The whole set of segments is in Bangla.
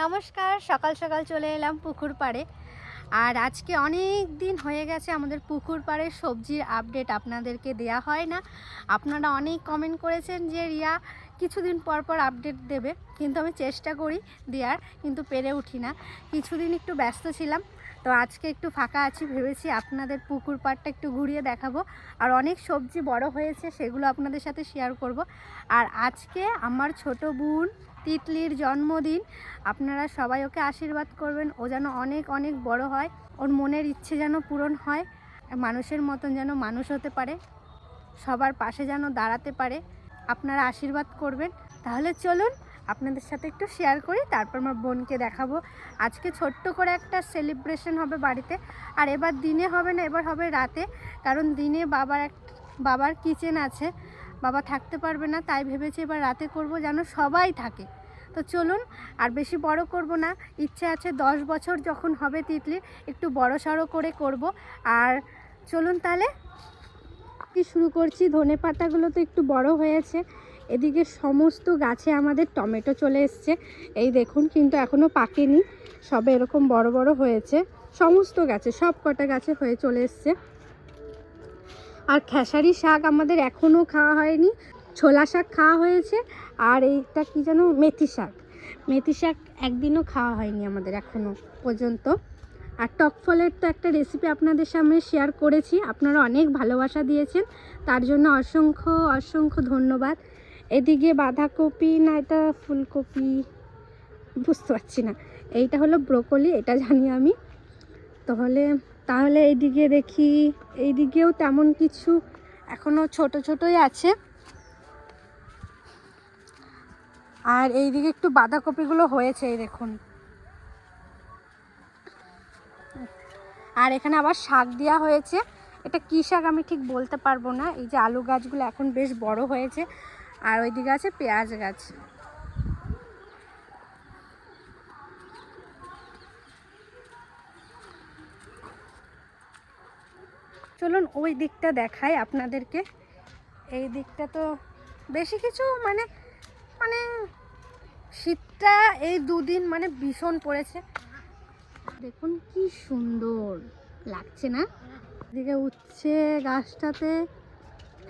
নমস্কার, সকাল সকাল চলে এলাম পুকুর পাড়ে। আর আজকে অনেক দিন হয়ে গেছে আমাদের পুকুর পাড়ের সবজির আপডেট আপনাদেরকে দেয়া হয় না। আপনারা অনেক কমেন্ট করেছেন যে রিয়া কিছুদিন পর পর আপডেট দেবে, কিন্তু আমি চেষ্টা করি দেওয়ার, কিন্তু পেরে উঠি না। কিছুদিন একটু ব্যস্ত ছিলাম, তো আজকে একটু ফাঁকা আছি, ভেবেছি আপনাদের পুকুর পাড়টা একটু ঘুরিয়ে দেখাবো। আর অনেক সবজি বড় হয়েছে, সেগুলো আপনাদের সাথে শেয়ার করব। আর আজকে আমার ছোট বোন তিতলির জন্মদিন। আপনারা সবাই ওকে আশীর্বাদ করবেন, ও যেন অনেক অনেক বড় হয়, ওর মনের ইচ্ছে যেন পূরণ হয়, মানুষের মতন যেন মানুষ হতে পারে, সবার পাশে যেন দাঁড়াতে পারে। আপনারা আশীর্বাদ করবেন। তাহলে চলুন আপনাদের সাথে একটু শেয়ার করি, তারপর আমার বোনকে দেখাবো। আজকে ছোট্ট করে একটা সেলিব্রেশন হবে বাড়িতে। আর এবার দিনে হবে না, এবার হবে রাতে, কারণ দিনে বাবার কিচেন আছে, বাবা থাকতে পারবে না, তাই ভেবেছি এবার রাতে করব, যেন সবাই থাকে। তো চলুন, আর বেশি বড় করব না, ইচ্ছে আছে 10 বছর যখন হবে তিতলির একটু বড় সড়ো করে করব। আর চলুন তাহলে কি শুরু করছি। ধনে পাতাগুলো তো একটু বড় হয়েছে, এদিকে সমস্ত গাছে আমাদের টমেটো চলে এসছে, এই দেখুন, কিন্তু এখনও পাকেনি, সবে এরকম বড় বড় হয়েছে, সমস্ত গাছে, সব কটা গাছে হয়ে চলে এসছে। আর খেসারি শাক আমাদের এখনও খাওয়া হয়নি, ছোলা শাক খাওয়া হয়েছে, আর এইটা কি যেন মেথি শাক একদিনও খাওয়া হয়নি আমাদের এখনও পর্যন্ত। আর টক ফলের তো একটা রেসিপি আপনাদের সামনে শেয়ার করেছি, আপনারা অনেক ভালোবাসা দিয়েছেন, তার জন্য অসংখ্য অসংখ্য ধন্যবাদ। এদিকে বাঁধাকপি না এটা ফুলকপি বুঝতে পারছি না, এইটা হলো ব্রোকলি, এটা জানি আমি। তাহলে এইদিকে দেখি, এইদিকেও তেমন কিছু এখনও ছোট ছোটই আছে। আর এইদিকে একটু বাঁধাকপিগুলো হয়েছে, এই দেখুন। আর এখানে আবার শাক দেওয়া হয়েছে, এটা কী শাক আমি ঠিক বলতে পারবো না। এই যে আলু গাছগুলো এখন বেশ বড় হয়েছে, আর ওইদিকে আছে পেঁয়াজ গাছ। চলুন ওই দিকটা দেখাই আপনাদেরকে। এই দিকটা তো বেশি কিছু মানে মানে শীতটা এই দুদিন মানে ভীষণ পড়েছে, দেখুন কি সুন্দর লাগছে না। এদিকে উচ্ছে গাছটাতে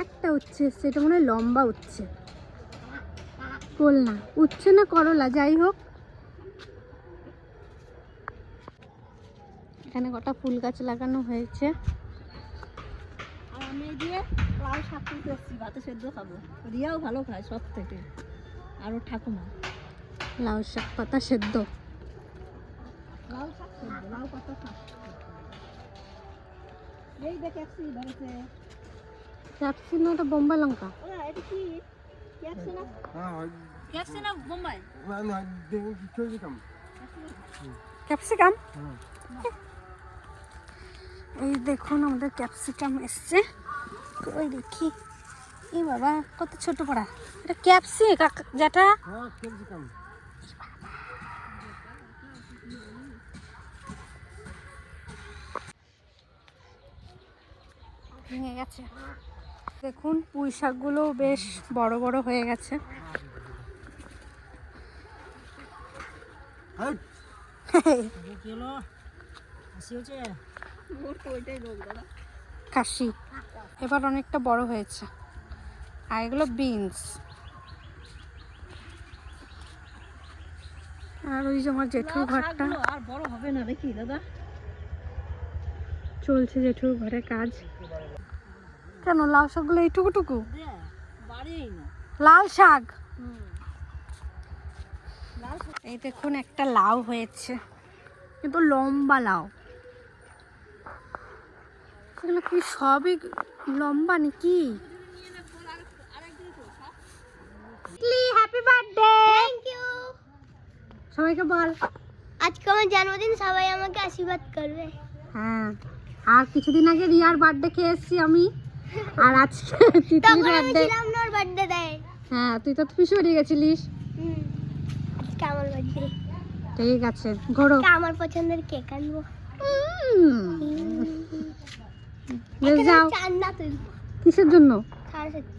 একটা উচ্ছে এসছে, এটা মনে হয় লম্বা উচ্ছে, না উচ্ছে না করলা, যাই হোক। এখানে কটা ফুল গাছ লাগানো হয়েছে। আর আমি দিয়ে লাল শাক তুলতে এসেছি, ভাতে সেদ্ধ খাবো। রিয়াও ভালো খায় সব থেকে, আরও ঠাকুমা। লাউ শাক পাতা সেদ্ধ, লাউ শাক সেদ্ধ, লাউ পাতা শাক। এই দেখ ক্যাপসি ধরেছে। ক্যাপসি না, এটা বোম্বাই লঙ্কা। ওরা এটা কি ক্যাপসি না? ক্যাপসি না বোম্বাই? ক্যাপসিকাম। এই দেখুন আমাদের ক্যাপসিকাম এসছে, ওই দেখি। এই বাবা কত ছোট পড়া, এটা ক্যাপসি যেটা ভেঙে গেছে। দেখুন পুঁই শাকগুলো বেশ বড় বড় হয়ে গেছে। কাশি এবার অনেকটা বড় হয়েছে। আর এগুলো বিনস। আর ওই যে আমার জেঠুর ঘরটা, আর বড় হবে না দেখি দাদা, চলছে জেঠুর ঘরে কাজ। কেন লাউ শাকগুলো এইটুকুটুকু? লাল শাক, এই দেখুন একটা লাউ হয়েছে, কিন্তু লম্বা লাউ। এগুলো কি সবই লম্বা নাকি? Happy birthday. Thank you. সবাইকে বল আজকে আমার জন্মদিন, সবাই আমাকে আশীর্বাদ করবে। হ্যাঁ, আর কিছুদিন আগে রিয়ার বার্থডে খেয়ে এসেছি আমি, আর আজকে তিতলির তখন আমি বার্থডে। ছিলাম না, ওর বার্থডে দেয়। হ্যাঁ, তুই তো পিছনে গেছিলিস। আজকে আমার বার্থডে। ঠিক আছে, ঘোরো। আমার পছন্দের কেক আনবো। যাও। চান্দা তুলবো। কিসের জন্য? সারস্বতী।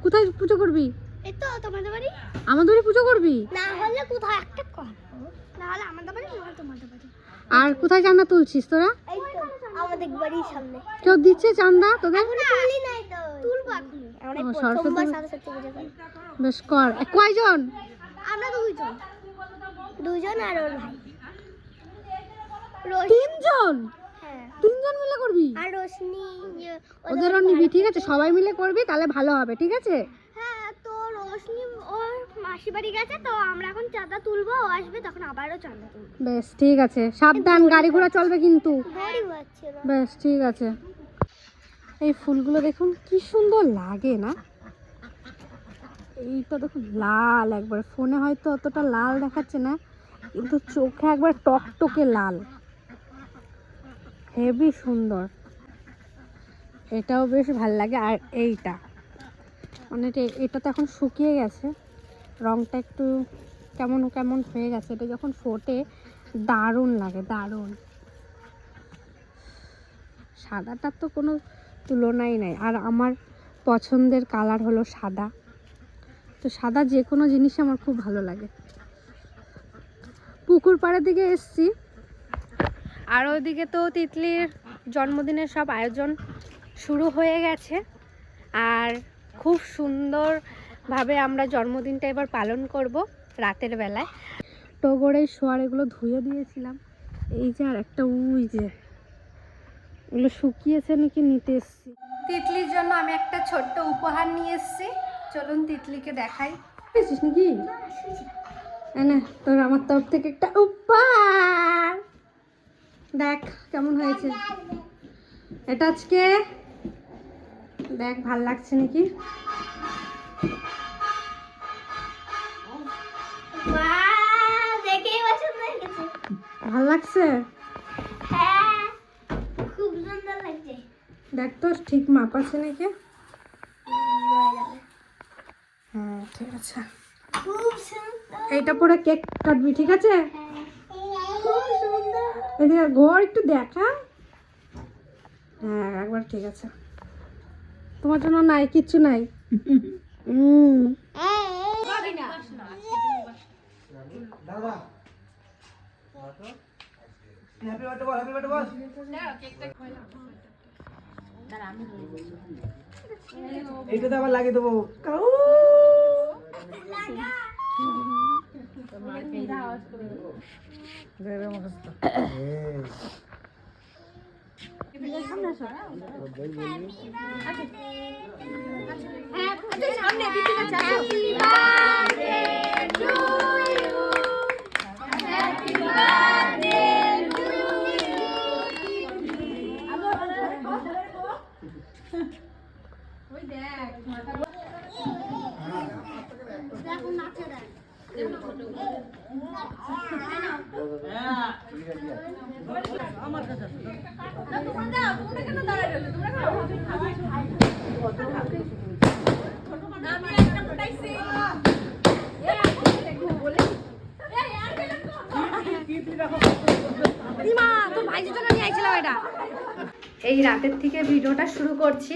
কোথায় পুজো করবি? এই তো তোমাদের বাড়ি। আমাদের বাড়ি পুজো করবি? না হলে কোথাও একটা করবো, নাহলে আমাদের বাড়ি নাহলে তোমাদের বাড়ি। আর কোথায় চাঁদা তুলছিস তোরা? এই তো আমাদের বাড়ির সামনে। কেউ দিচ্ছে চাঁদা তোদের? এখনো তুলি নাই তো। তুলবো এখন। আমরা ও, প্রথমবার সরস্বতী- সরস্বতী পূজা করি। বেশ কর। কয়জন? আমরা দুজন আর ওর ভাই। তিনজন? হ্যাঁ। তিনজন মিলে করবি? আর রোশনি ওদেরও নিবি, ঠিক আছে? সবাই মিলে করবি, তাহলে ভালো হবে, ঠিক আছে? হ্যাঁ, তো রোশনি ওর মাসি বাড়ি গেছে, তো আমরা এখন চাঁদা তুলবো, ও আসবে তখন আবারও চাঁদা তুলবো। বেশ ঠিক আছে, সাবধান, গাড়ি ঘোড়া চলবে কিন্তু। গাড়ি হচ্ছে না। বেশ ঠিক আছে। এই ফুলগুলো দেখুন কি সুন্দর লাগে না? এইটা দেখুন লাল একবারে, ফোনে হয়তো অতটা লাল দেখাচ্ছে না, কিন্তু চোখে একবার টকটকে লাল, হেভি সুন্দর। এটাও বেশ ভাল লাগে। আর এইটা অনেক, এটা তো এখন শুকিয়ে গেছে, রংটা একটু কেমন কেমন হয়ে গেছে। এটা যখন ফোটে দারুণ লাগে, দারুণ। সাদাটার তো কোনো তুলনাই নাই। আর আমার পছন্দের কালার হলো সাদা, তো সাদা যে কোনো জিনিস আমার খুব ভালো লাগে। পুকুর পাড়ের দিকে এসছি, আর ওইদিকে তো তিতলির জন্মদিনের সব আয়োজন শুরু হয়ে গেছে। আর খুব সুন্দরভাবে আমরা জন্মদিনটা এবার পালন করব রাতের বেলায়। টগরের শোয়ার এগুলো ধুয়ে দিয়েছিলাম, এই যে আর একটা উই যে এগুলো শুকিয়েছে নাকি নিতে এসছি। তিতলির জন্য আমি একটা ছোট্ট উপহার নিয়ে এসছি, চলুন তিতলিকে দেখাই। পেয়েছিস নাকি? না, তোর আমার তরফ থেকে একটা উপহার, দেখ কেমন হয়েছে। এটা আজকে দেখ, ভাল লাগছে নাকি? বাহ, দেখেই পছন্দ হয়ে গেছে। ভাল লাগছে? হ্যাঁ, খুব সুন্দর লাগছে। দেখ তো ঠিক মাপ আছে নাকি? হ্যাঁ ঠিক আছে। খুব সুন্দর। এইটা পরে কেক কাটবি, ঠিক আছে? খুব সুন্দর। এদিকে ঘর একটু দেখা। হ্যাঁ একবার ঠিক আছে। তোমার জন্য নাই, কিচ্ছু নাই। এইটাতে আবার লাগিয়ে দেবো। Happy birthday to you. Happy birthday to এই রাতের থেকে ভিডিওটা শুরু করছি।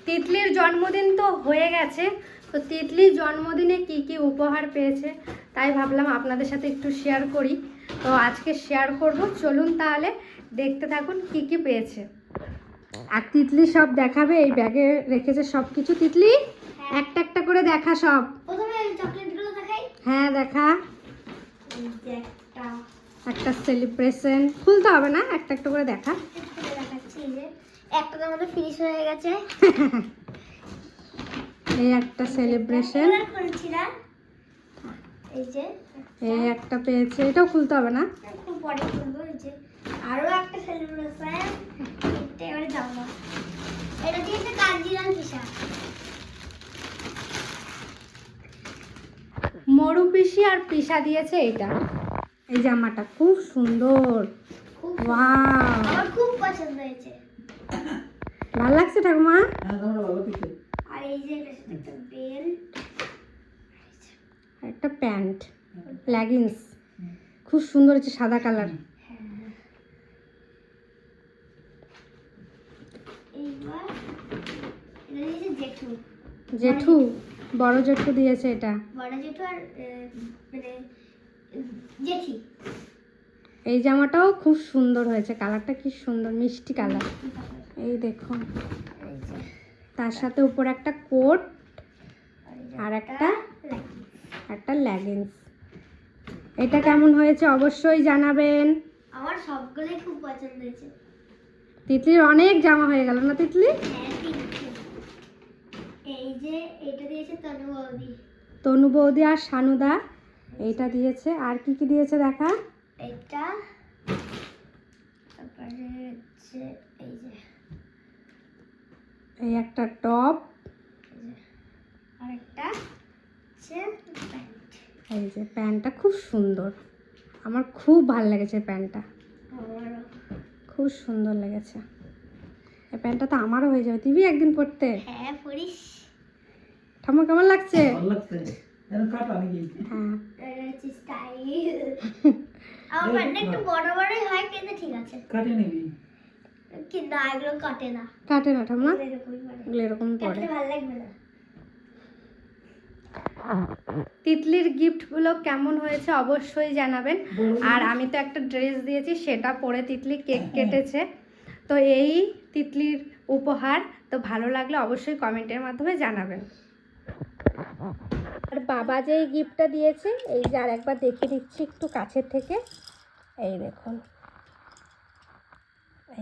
তিতলির জন্মদিন তো হয়ে গেছে, তো তিতলির জন্মদিনে কি কি উপহার পেয়েছে তাই ভাবলাম আপনাদের সাথে একটু শেয়ার করি। তো আজকে শেয়ার করব, চলুন তাহলে দেখতে থাকুন কি কি পেয়েছে। আর তিতলি সব দেখাবে, এই ব্যাগে রেখেছে সব কিছু। তিতলি একটা একটা করে দেখা সব। প্রথমে চকলেটগুলো দেখাই। হ্যাঁ দেখা। এই যে একটা সেলিব্রেশন, খুলতে হবে না, একটা একটা করে দেখা। দেখাচ্ছি, এই যে একটা তো আমাদের ফিনিশ হয়ে গেছে। এই একটা সেলিব্রেশন, করেছিলাম। এই যে এই একটা পেয়েছে, এটাও খুলতে হবে না। খুব পরে খুলবো। এই যে আরো একটা সেলিব্রেশন, এটা এবারে যাবো। এটা দিয়ে একটা কাজ দিলাম কিসা। মরু পিসি আর পিসা দিয়েছে এটা। এই জামাটা খুব সুন্দর, খুব ওয়াও, আমার খুব পছন্দ হয়েছে। ভালো লাগছে ঠাকুমা। আর এই যে এটার সাথে একটা বেল্ট, একটা প্যান্ট, লেগিংস, খুব সুন্দর হচ্ছে, সাদা কালার। এইবার এটা দিয়েছে জেঠু। জেঠু, বড় জেঠু দিয়েছে এটা। বড় জেঠু আর মানে জেঠি। এই জামাটাও খুব সুন্দর হয়েছে, কালারটা কি সুন্দর মিষ্টি কালার। এই দেখুন, এই যে তার সাথে উপর একটা কোট এই যে আর একটা leggings। একটা লেগিংস। এটা কেমন হয়েছে অবশ্যই জানাবেন। আমার সবগুলোই খুব পছন্দ হয়েছে। তিতলির অনেক জামা হয়ে গেল না তিতলি? হ্যাঁ, তিনটে। এই যে এটা দিয়েছে তনু বৌদি, তনু বৌদি আর শানুদা এইটা দিয়েছে। আর কি কি দিয়েছে দেখা? এটা তারপরে হচ্ছে এই যে এই একটা টপ, আরেকটা হচ্ছে প্যান্ট। এই যে প্যান্টটা খুব সুন্দর, আমার খুব ভালো লেগেছে প্যান্টটা, আমারও। খুব সুন্দর লেগেছে। এই প্যান্টটা তো আমারও হয়ে যাবে, তুই একদিন পরতে। হ্যাঁ, পরিস। ঠাম্মা কেমন লাগছে? ভালো লাগছে এরকম কাটা নাকি? হ্যাঁ, এটা হচ্ছে স্টাইল। আমার প্যান্টটা একটু বড় বড়ই হয়, কিন্তু ঠিক আছে। কাটে নিবি? কিন্তু এগুলো কাটে না, কাটে না ঠাম্মা, এগুলো এরকমই পরে। এগুলো এরকম পরে। কাটলে ভালো লাগবে না। তিতলির গিফটগুলো কেমন হয়েছে অবশ্যই জানাবেন। আর আমি তো একটা ড্রেস দিয়েছি, সেটা পরে তিতলি কেক কেটেছে। তো এই তিতলির উপহার, তো ভালো লাগলে অবশ্যই কমেন্টের মাধ্যমে জানাবেন। আর বাবা যে এই গিফটটা দিয়েছে, এই যে আর একবার দেখে দিচ্ছি একটু কাছের থেকে, এই দেখুন,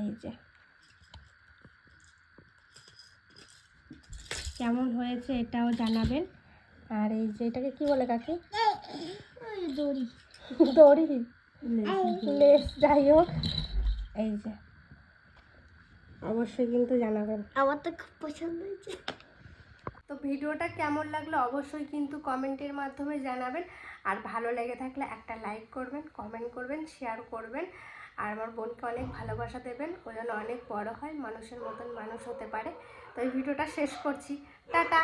এই যে কেমন হয়েছে এটাও জানাবেন। আর এই যে এটাকে কি বলে কাকি? ওই দড়ি। দড়ি, লেস, যাই হোক। এই যে অবশ্যই কিন্তু জানাবেন। আমার তো খুব পছন্দ হয়েছে। তো ভিডিওটা কেমন লাগলো অবশ্যই কিন্তু কমেন্টের মাধ্যমে জানাবেন। আর ভালো লেগে থাকলে একটা লাইক করবেন, কমেন্ট করবেন, শেয়ার করবেন। আর আমার বোনকে অনেক ভালোবাসা দেবেন, ও যেন অনেক বড় হয়, মানুষের মতন মানুষ হতে পারে। তো এই ভিডিওটা শেষ করছি, টাটা।